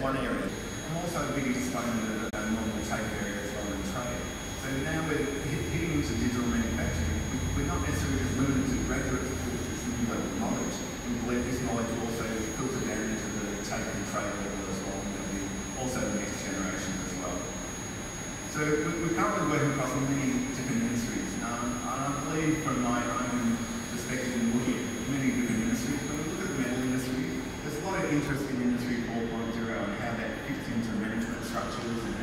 one area. I'm also a big exponent of normal tape area as well in trade. So now we're hitting into digital manufacturing. We're not necessarily just limited to graduates with this new level of knowledge. We believe this knowledge will also filter down into the tape and trade level as well, and it'll be also the next generation as well. So we're currently working across many different industries. And I believe from my own perspective in looking at many different industries, when we look at the metal industry, there's a lot of interest in Industry 4.0 and how that fits into management structures and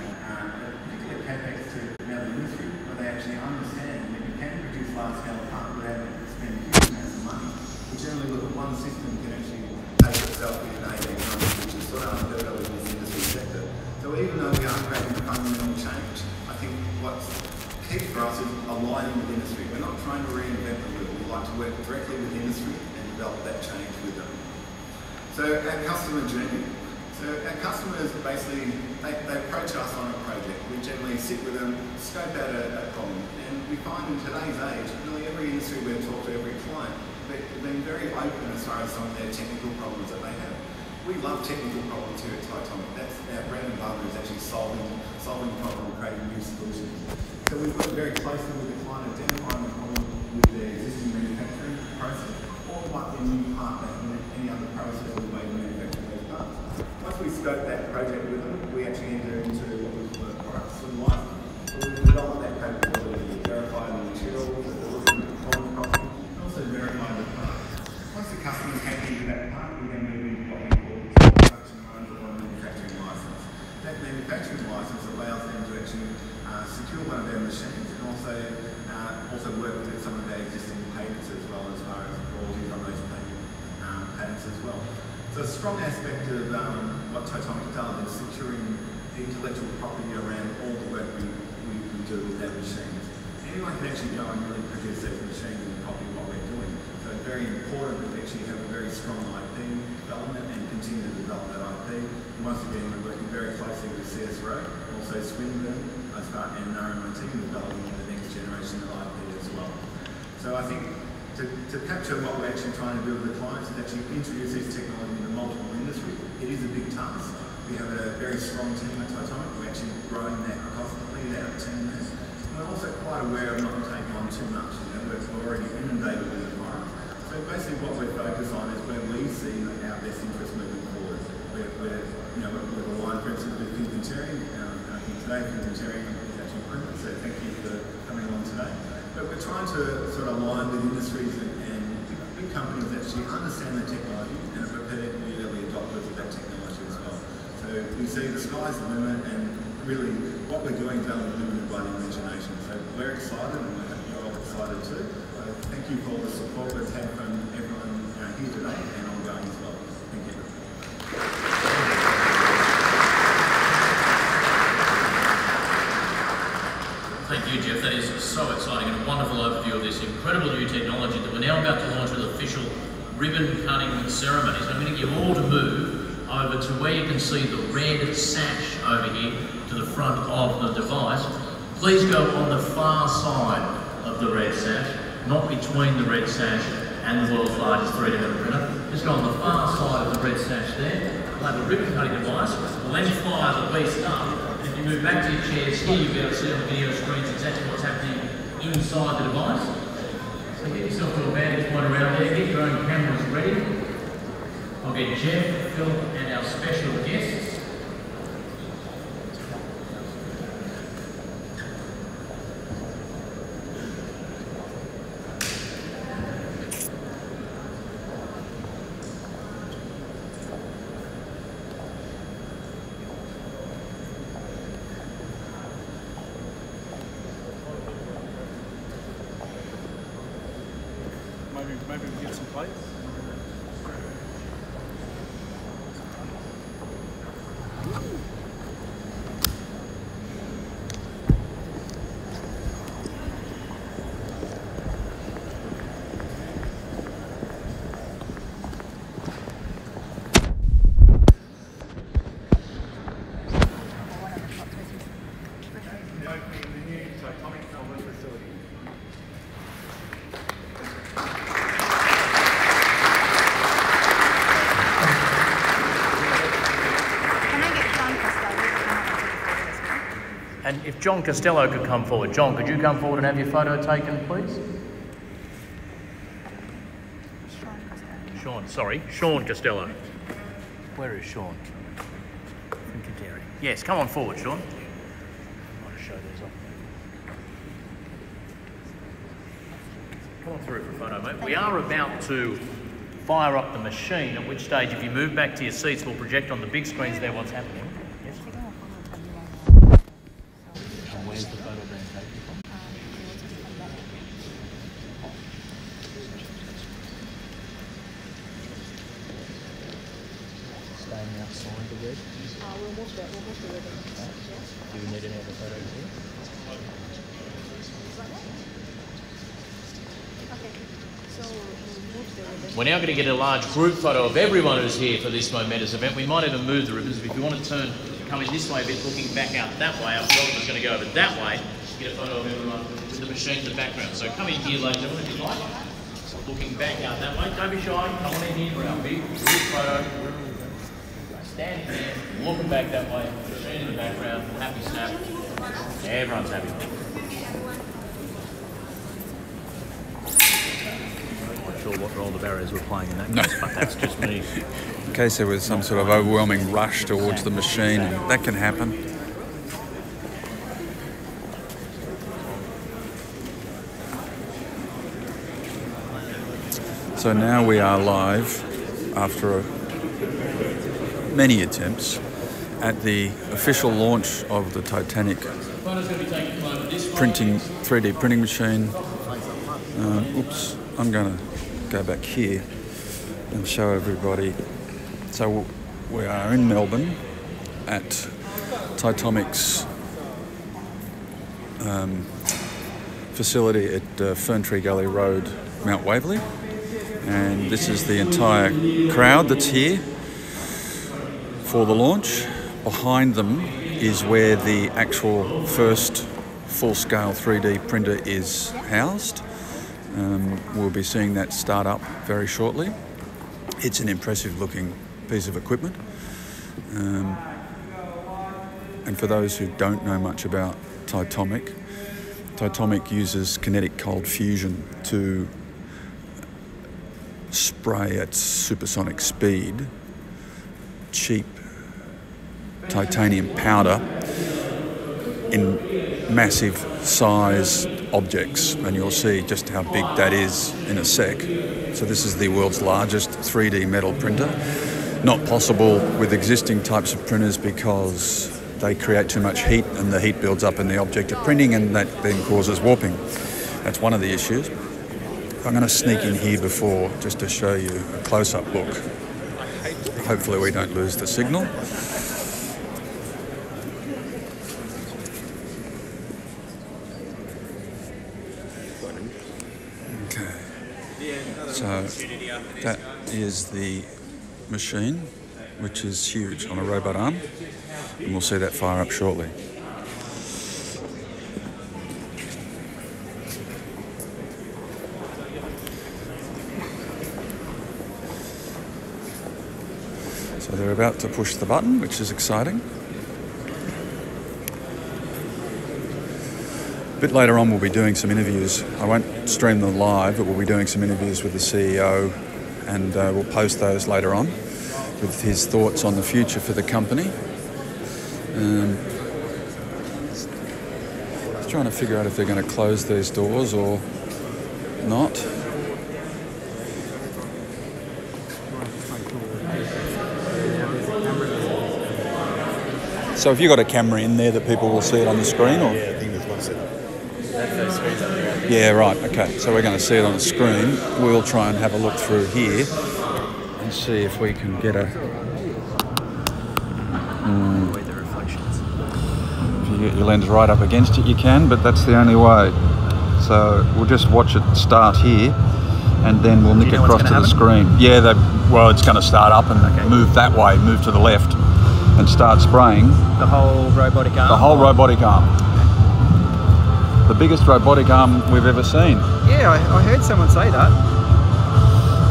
particularly CapEx to the metal industry, where they actually understand that you can produce large-scale parts without spending huge amounts of money. We generally look at one system can actually take itself within 18 months, which is sort of unheard of in this industry sector. So even though we are creating fundamental change, I think what's key for us is aligning with industry. We're not trying to reinvent the wheel. We like to work directly with industry and develop that change with them. So our customer journey. So our customers basically, they approach us on a project. We generally sit with them, scope out a problem. And we find in today's age, really every industry we've talked to, every client, they've been very open as far as some of their technical problems that they have. We love technical problems here at Titomic. That's our bread and butter, is actually solving problems, creating new solutions. So we work very closely with the client, identifying the problem with their existing manufacturing process, or what their new part in any other process or way to manufacture those parts. Once we scope that project with them, we actually enter into what we call a product swim license. So we develop that capability to verify the materials, that they're looking at performance costing, and also verify the part. Once the customer's happy with that part, we then move into what we call the production line or manufacturing license. That manufacturing license allows them to actually secure one of their machines and also work with some of their existing patents as well, as far as royalties on those patents as well. So a strong aspect of what Titomic does is securing the intellectual property around all the work we do with their machines. Anyone can actually go and really produce those machines and copy what we're doing. So it's very important that we actually have a very strong IP development and continue to develop that IP. And once again, we're working very closely with CSRO, also Swinburne, and RMIT in developing the next generation of IP as well. So I think to capture what we're actually trying to do with the clients is actually introduce this technology into multiple industries. It is a big task. We have a very strong team at Titomic. We're actually growing that constantly, our team there. And we're also quite aware of not taking on too much. We're already inundated with environments. So basically what we're focused on is where we see our best interest moving forward. We're aligned, for instance, with Fincantieri. I think today Fincantieri is actually brilliant, so thank you for coming along today. But we're trying to sort of align with industries and big companies that actually understand the technology and are prepared to be early adopters of that technology as well. So we see the sky's the limit, and really what we're doing is only limited by the imagination. So we're excited, and I hope you're all excited too. So thank you for all the support we've had from everyone here today and ongoing as well. Thank you. Thank you, Jeff. That is so exciting and a wonderful overview of this incredible new technology that we're now about to launch with official ribbon cutting ceremony. So I'm going to get you all to move over to where you can see the red sash over here to the front of the device. Please go on the far side of the red sash, not between the red sash and the world's largest 3D metal printer. Just go on the far side of the red sash there. We'll have a ribbon cutting device. We'll then fire the beast up. If you move back to your chairs here, you'll be able to see on the video screens exactly what's happening inside the device. So get yourself to a vantage point around there, get your own cameras ready. I'll get Jeff, Phil and our special guests. Maybe we get some plates. And if John Costello could come forward. John, could you come forward and have your photo taken, please? Sean Costello. Where is Sean? Yes, come on forward, Sean. I want to show these off. Come on through for a photo, mate. We are about to fire up the machine, at which stage, if you move back to your seats, we'll project on the big screens there what's happening. Yes? And where's the photo being taken from? Staying outside the red? We'll move the ribbon. Do you need any other photos here? Okay, so we'll move the ribbon. We're now going to get a large group photo of everyone who's here for this momentous event. We might even move the ribbons. If you want to come in this way a bit, looking back out that way, our photographer's going to go over that way, get a photo of everyone with the machine in the background. So come in here, ladies and gentlemen, if you like. Looking back out that way. Don't be shy. Come on in here for our big group photo. Standing there, walking back that way, machine in the background, happy snap. Everyone's happy. I'm not sure what role the barriers were playing in that case, but that's just me. In case there was some sort of overwhelming rush towards the machine, that can happen. So now we are live after many attempts at the official launch of the Titanic 3D printing machine. Oops, I'm going to go back here and show everybody. So we are in Melbourne at Titomic's facility at Ferntree Gully Road, Mount Waverley. And this is the entire crowd that's here for the launch. Behind them is where the actual first full-scale 3D printer is housed. We'll be seeing that start up very shortly. It's an impressive looking piece of equipment. And for those who don't know much about Titomic, Titomic uses kinetic cold fusion to spray at supersonic speed cheap titanium powder in massive size objects, and you'll see just how big that is in a sec. So this is the world's largest 3D metal printer. Not possible with existing types of printers because they create too much heat and the heat builds up in the object of printing, and that then causes warping. That's one of the issues. I'm going to sneak in here before just to show you a close-up look. Hopefully we don't lose the signal. Okay, so that is the machine, which is huge on a robot arm, and we'll see that fire up shortly. So they're about to push the button, which is exciting. A bit later on we'll be doing some interviews. I won't stream them live, but we'll be doing some interviews with the CEO, and we'll post those later on with his thoughts on the future for the company. Just trying to figure out if they're going to close these doors or not. So have you got a camera in there that people will see it on the screen? Or? Yeah, I think there's one set up. Yeah, right, okay. So we're going to see it on the screen. We'll try and have a look through here and see if we can get a... The reflections. If you get your lens right up against it, you can, but that's the only way. So we'll just watch it start here, and then we'll nick across to the screen. Yeah, well, it's going to start up and move that way, move to the left, and start spraying. The whole robotic arm? The whole robotic arm. The biggest robotic arm we've ever seen. Yeah, I heard someone say that.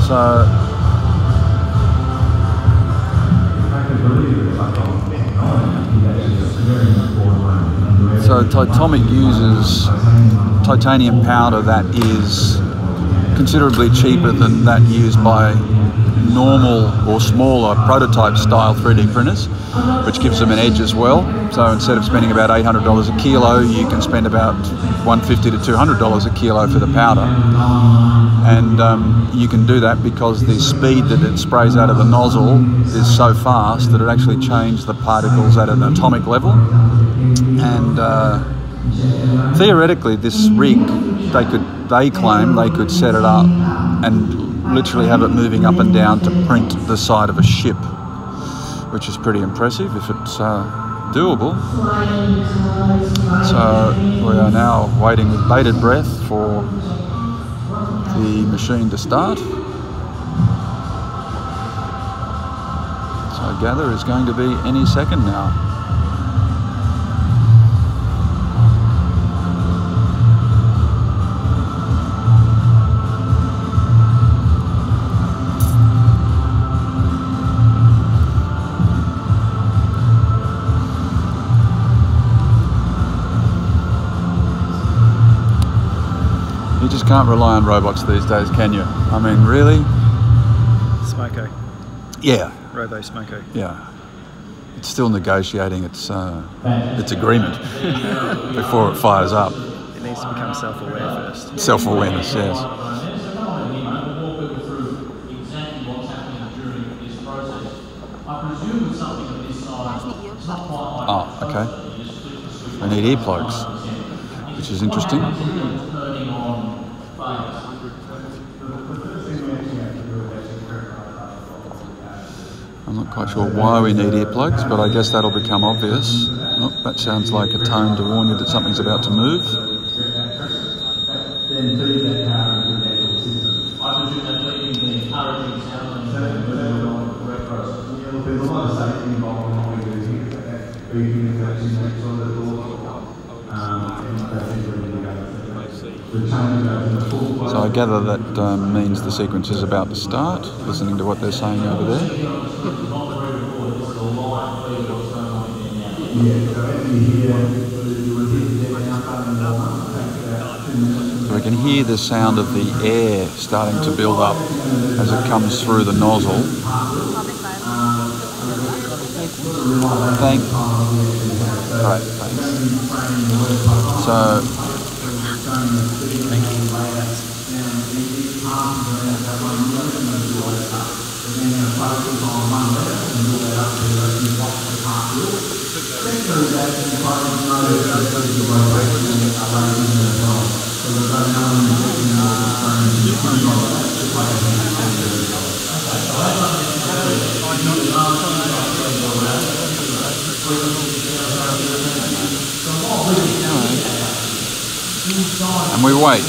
So... So Titomic uses titanium powder that is considerably cheaper than that used by normal or smaller prototype style 3D printers, which gives them an edge as well. So instead of spending about $800 a kilo, you can spend about $150 to $200 a kilo for the powder. And you can do that because the speed that it sprays out of the nozzle is so fast that it actually changes the particles at an atomic level. And theoretically, this rig, they claim they could set it up and literally have it moving up and down to print the side of a ship, which is pretty impressive if it's doable. So we are now waiting with bated breath for the machine to start. So I gather it's going to be any second now. You just can't rely on robots these days, can you? I mean, really? Smoko. Yeah. Robo Smoko. Yeah. It's still negotiating its agreement before it fires up. It needs to become self-aware first. Self-awareness, yes. Oh, okay. We need earplugs, which is interesting. I'm not quite sure why we need earplugs, but I guess that'll become obvious. Oh, that sounds like a tone to warn you that something's about to move. So I gather that means the sequence is about to start, listening to what they're saying over there. So we can hear the sound of the air starting to build up as it comes through the nozzle. Thanks. Right, thanks. So, and we wait.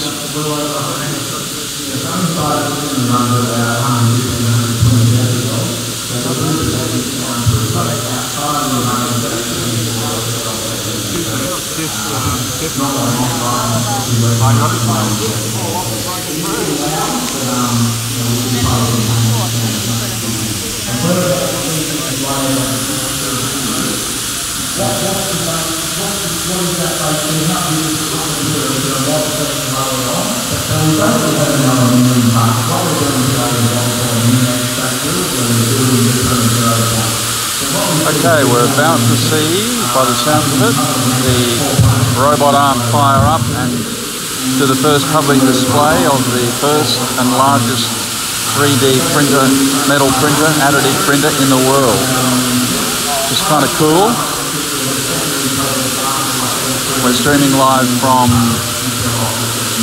Okay, we're about to see, by the sounds of it, the robot arm fire up and do the first public display of the first and largest 3D printer, metal printer, additive printer in the world. Which is kind of cool. We're streaming live from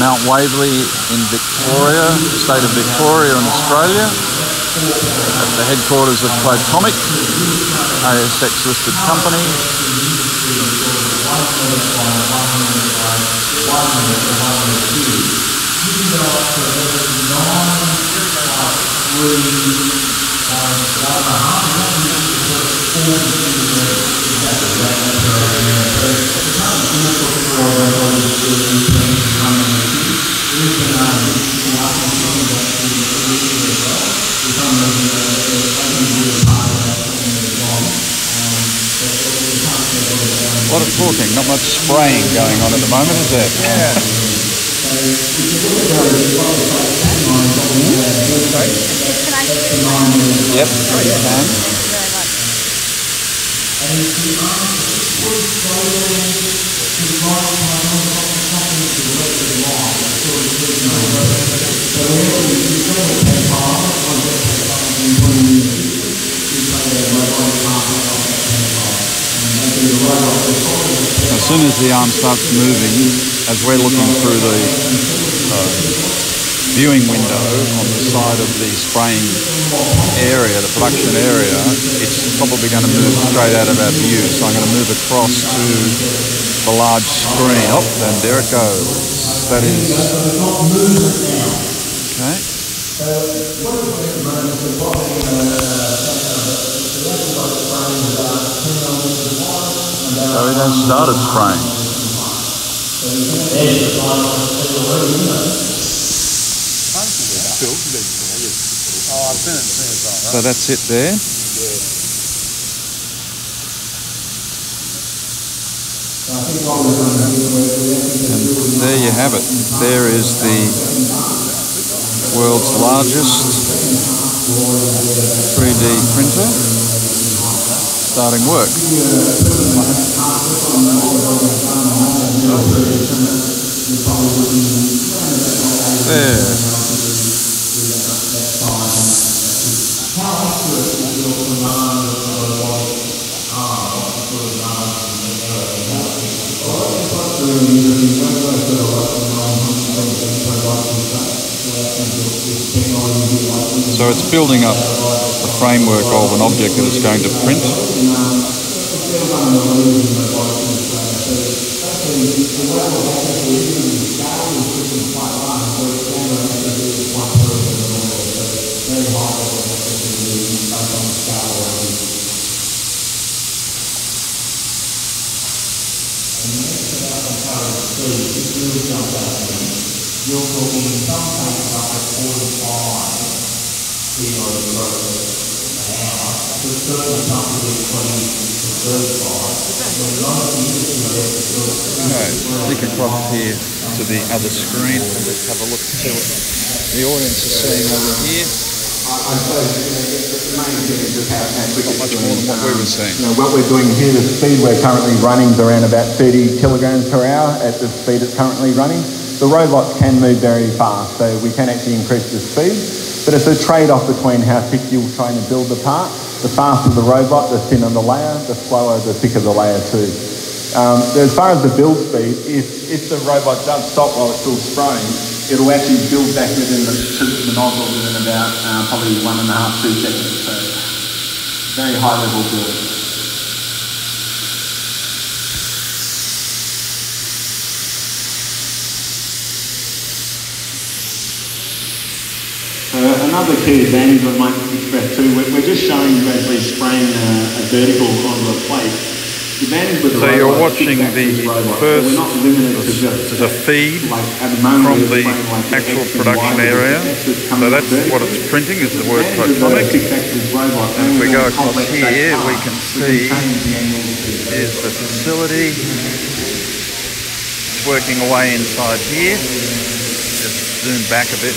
Mount Waverley in Victoria, state of Victoria in Australia, at the headquarters of Titomic, ASX listed company. A lot of talking, not much spraying going on at the moment, is there? Yeah. Can I do it? Yep, you can. Thank you very much. As soon as the arm starts moving, as we're looking through the viewing window on the side of the spraying area, the production area, it's probably going to move straight out of our view. So I'm going to move across to the large screen. Oh, and there it goes. That is... Okay. So it has started spraying. So that's it there. And there you have it. There is the world's largest 3D printer starting work. There. So it's building up the framework of an object that it's going to print. Okay, flick across here to the other screen and let's have a look at what the audience is seeing over here. Not much more than what we were seeing. What we're doing here, the speed we're currently running is around about 30 kilograms per hour at the speed it's currently running. The robots can move very fast, so we can actually increase the speed, but it's a trade-off between how thick you're trying to build the part. The faster the robot, the thinner the layer, the slower, the thicker the layer too. As far as the build speed, if the robot does stop while it's still spraying, it'll actually build back within the nozzle within about probably 1.5–2 seconds. So very high level build. Another key advantage I might express too, we're just showing you as we're spraying a vertical onto a plate. So you're watching the first, there's a feed from the actual production area. So that's what it's printing, is the word Titomic. And if we go across here, we can see here's the facility. It's working away inside here. Just zoom back a bit.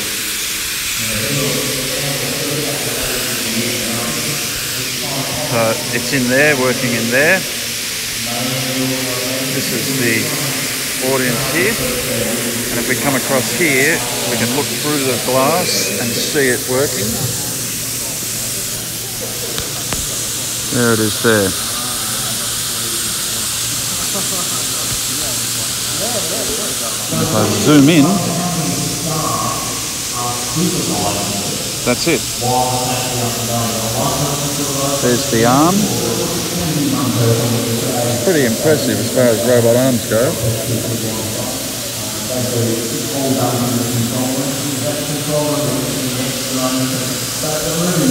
So it's in there, working in there. This is the audience here, and if we come across here, we can look through the glass and see it working. There it is there. And if I zoom in, that's it. There's the arm. It's pretty impressive as far as robot arms go.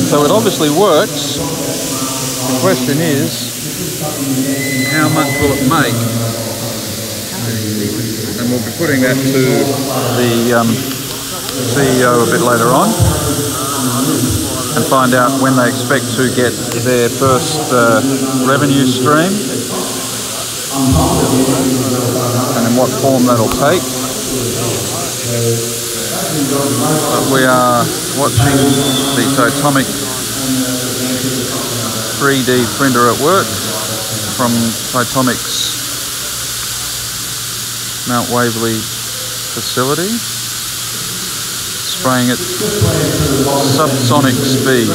So it obviously works. The question is, how much will it make? And we'll be putting that to the CEO a bit later on and find out when they expect to get their first revenue stream. what form that'll take. But we are watching the Titomic 3D printer at work from Titomic's Mount Waverley facility, spraying at subsonic speed.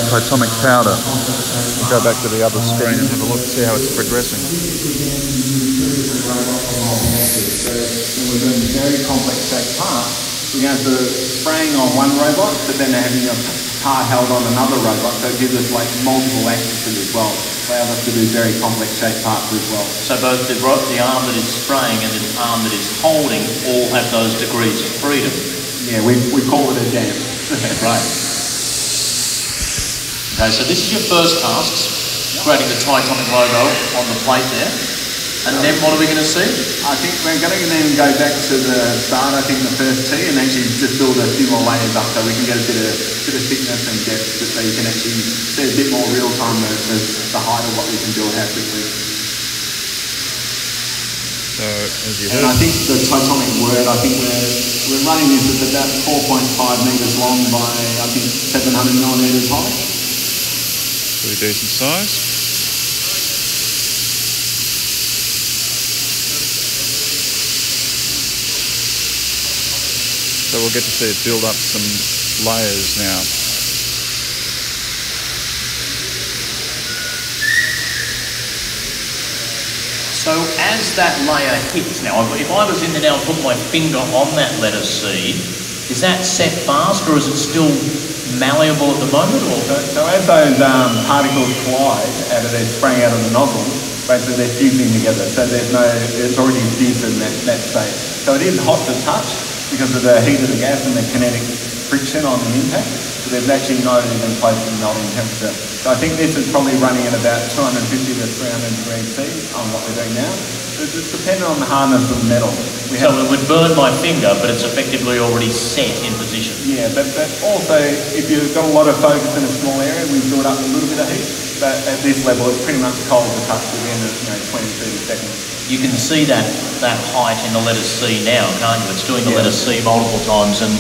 Titomic powder. We'll go back to the other screen and have a look, see how it's progressing. We're doing very complex shaped parts. We're going to spraying on one robot, but then having a part held on another robot, so it gives us like multiple axes as well. Allows us to do very complex shaped parts as well. So both the arm that is spraying and the arm that is holding all have those degrees of freedom. Yeah, we call it a jam. Right. Okay, so this is your first tasks, creating the Titomic logo on the plate there. And then what are we going to see? I think we're going to then go back to the start, I think the first tee, and actually just build a few more layers up so we can get a bit of thickness and depth, so you can actually see a bit more real time the height of what we can build, how quickly. So, as you heard, and I think the Titomic word, I think we're running this at about 4.5 metres long by, I think, 700 millimetres high. Pretty decent size. So we'll get to see it build up some layers now. So as that layer hits, now if I was in there now and put my finger on that letter C, is that set fast or is it still malleable at the moment? Or? So as those particles collide, they're spraying out of the nozzle, basically they're fusing together. So it's already fused in that state. So it is hot to touch because of the heat of the gas and the kinetic friction on the impact. So there's actually no even close to melting temperature. So I think this is probably running at about 250 to 300 degrees C on what we're doing now. So it's dependent on the hardness of the metal. So it would burn my finger, but it's effectively already set in position. Yeah, but also if you've got a lot of focus in a small area, we build up a little bit of heat. But at this level, it's pretty much cold to touch within 20-30 seconds. You can see that height in the letter C now, can't you? It's doing the letter C multiple times. And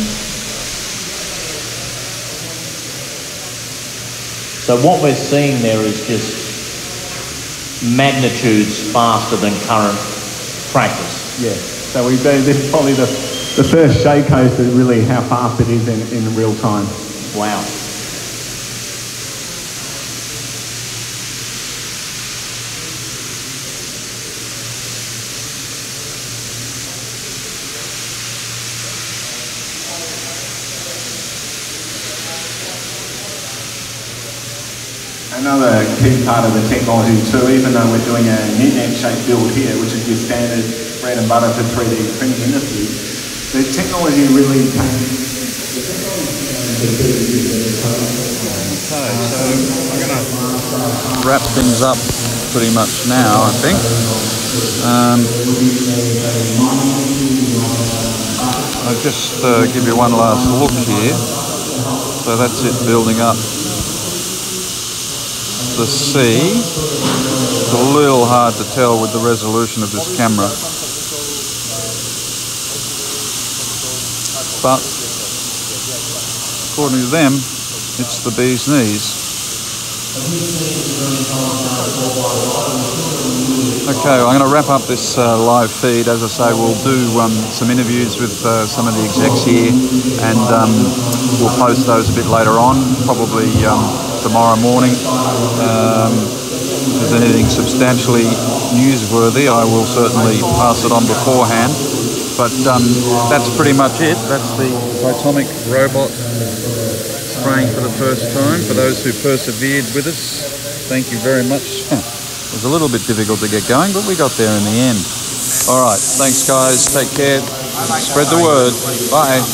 so what we're seeing there is just magnitudes faster than current practice. Yeah. So this is probably the first showcase of really how fast it is in real time. Wow. Another key part of the technology too, even though we're doing a net shape build here, which is your standard bread and butter for 3D printing industry, the technology really came. Okay, so I'm going to wrap things up pretty much now, I think. I'll just give you one last look here. So that's it building up. The sea. It's a little hard to tell with the resolution of this camera, but according to them, it's the bee's knees. Okay, I'm going to wrap up this live feed. As I say, we'll do some interviews with some of the execs here, and we'll post those a bit later on, probably tomorrow morning. If there's anything substantially newsworthy, I will certainly pass it on beforehand. But that's pretty much it. That's the Titomic robot spraying for the first time. For those who persevered with us, thank you very much. It was a little bit difficult to get going, but we got there in the end. All right, thanks guys. Take care. Spread the word. Bye.